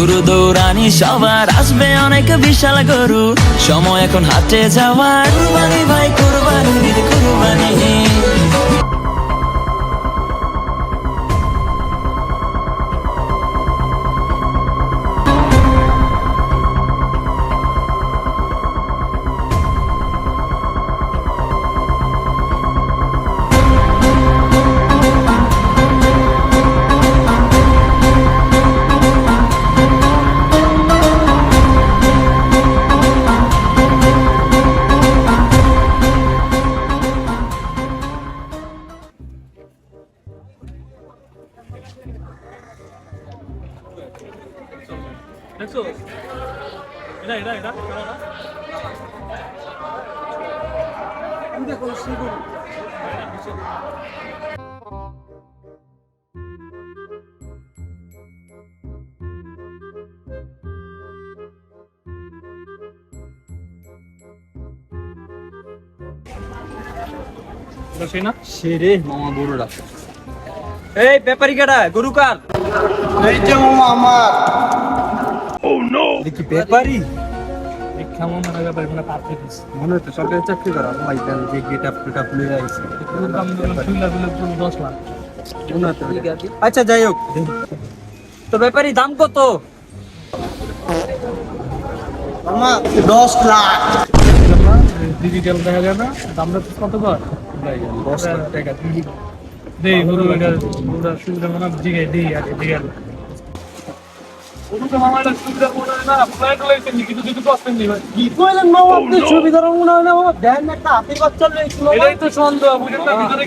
শুরু দৌড়ানি সবার, আসবে অনেক বিশাল গরু, সময় এখন হাটে যাওয়ার। কুরবানি ভাই কুরবানি, ঈদ কুরবানি। দেখছো এটা এটা এটা দেখো শিবু সেই না সেরে মামা গরুটা। এই ব্যাপারী কেডা গরু কার? এই যে মামা আমার। দেখি ব্যাপারী কেমন মনে হয় ব্যাপারী মানে পাঠিয়ে দিস মনে হচ্ছে সরকারি চাকরি করা ভাই, দেন যে গেট আপ টেট আপ লয়ে আইছে গরুর দাম শুনলা বলে 10 লাখ। মনে হচ্ছে। আচ্ছা যাই হোক, তো ব্যাপারী দাম কত? মামা 10 লাখ। ডিজিটাল দেখা যায় না, দামটা কত কর? 10 লাখ টাকা দেই গরু। এটা গরুটা সুবিধা মনে দিকে দেই আগে দিকে গরুটা মামাটা সুবিধা মনে হয় না, ফ্লাইট লাইছে কিন্তু যদি কষ্ট নেই ভাই। কি কইলেন মামা আপনি? সুবিধার মনে হয় না মামা, দেন একটা হাতি বাচ্চা লইছিল। এটাই তো সন্দেহ, বুঝেন না? ভিতরে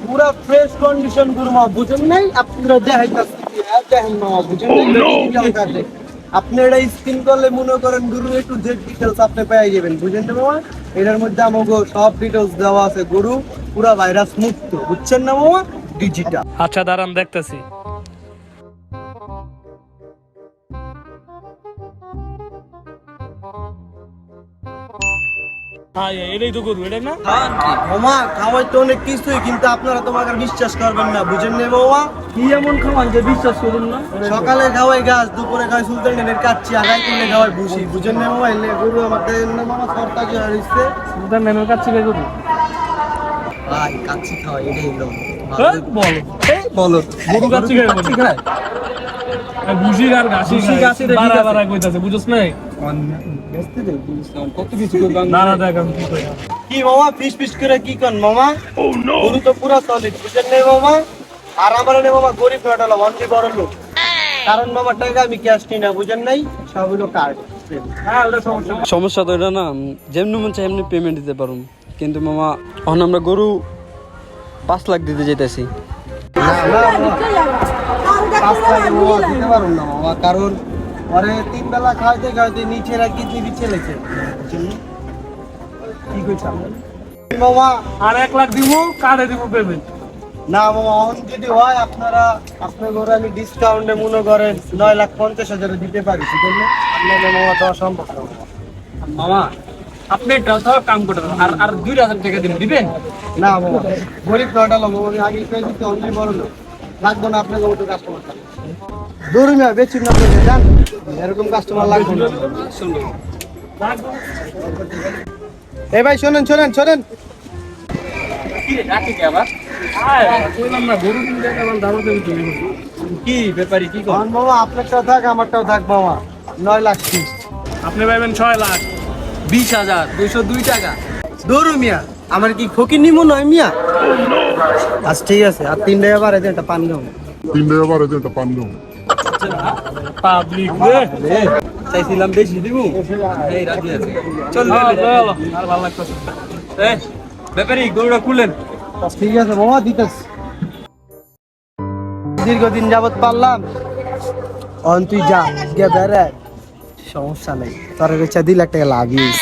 পুরা ফ্রেশ কন্ডিশন গরু মামা, বুঝেন নাই? আপনারা দেখাইতাছি দেখেন মামা, বুঝেন নাই? আপনি এটা স্ক্রিন করলে মনে করেন গরু একটু জেড ডিটেলস আপনি পেয়ে যাবেন, বুঝেন না মামা? এটার মধ্যে আমাকে সব ডিটেলস দেওয়া আছে, গরু পুরা ভাইরাস মুক্ত, বুঝছেন না মামা? ডিজিটাল। আচ্ছা দাঁড়ান দেখতেছি। হ্যাঁ এটাই তো গরু, এটা না? মামা খাওয়াই তো অনেক কিছুই, কিন্তু আপনারা তোমাকে আর বিশ্বাস করবেন না, বুঝেন না মামা? কি এমন খাওয়ান যে বিশ্বাস করুন না? সকালে খাওয়াই গাছ, দুপুরে খাওয়াই সুলতান ডেনের কাচ্চি, আগাই কিনলে খাওয়াই ভুসি, বুঝেন না মামা? এলে গরু আমাদের না মামা সরটা কি হয়েছে সুলতান মেমের কাছে গরু ভাই, কাচ্চি খাওয়াই এটাই হলো বলো বলো। গরু কাচ্চি খায় বুঝি আর ঘাসি ঘাসি বাড়া বাড়া কইতাছে, বুঝছ নাই? কত কিছু করলাম না না দেখ আমি কি কই। কি মামা পিস পিস করে কি কন মামা? গরু তো পুরা সলিড, বুঝেন না মামা? আর আমার নে মামা গরিব ঘাটাল অনলি বড় লোক, কারণ মামা টাকা আমি ক্যাশ নিই না, বুঝেন নাই? সব হলো কার্ড। হ্যাঁ ওটা সমস্যা না। সমস্যা তো এটা না, যেমনি মন চাই এমনি পেমেন্ট দিতে পারুম, কিন্তু মামা এখন আমরা গরু 5 লাখ দিতে যেতেছি। দিতে পারুন না মামা, কারণ পরে 3 বেলা খাইতে খাইতে নিচে রাখি নিচে লেছে, কি কইছ মামা? আর 1 লাখ দিব, কার্ডে দিব পেমেন্ট। না মামা, অন যদি হয় আপনারা আপনার ঘরে আমি ডিসকাউন্টে মনে করেন 9,50,000 দিতে পারি, ঠিক আছে? আপনাদের মামা দেওয়া সম্ভব না মামা আপনি একটা কাম করতে আর আর 2000 টাকা দিবেন। না মামা, গরিব ঘাটাল আমি আগে পেয়ে দিতে অনলি বড় লোক, লাগবো না আপনাকে মতো কাস্টমার। দূর মিয়া বেচুন না আপনি জান, এরকম কাস্টমার লাগবে না। এই ভাই শোনেন শোনেন শোনেন, কি ব্যাপারী কি করেন? মামা আপনারটাও থাক আমারটাও থাক মামা, 9 লাখ পিস। আপনি পাইবেন 6 লাখ 20,202 টাকা। দূর মিয়া, আমার কি ফকির নিমো নয় মিয়া? আচ্ছা ঠিক আছে, আর 3 টাকা বাড়াই দেন, একটা পান দাও। পাবলিক চাইছিলাম বেশি দিব, এই রাজি আছে। চল আর ভালো লাগতেছে। এই ব্যাপারী গরুটা খুলেন। ঠিক আছে মামা, দিতেছি। দীর্ঘদিন যাবত পারলাম, অন তুই যা গিয়ে বেড়ে, সমস্যা নেই, তোর কাছে 2 লাখ টাকা লাগিস।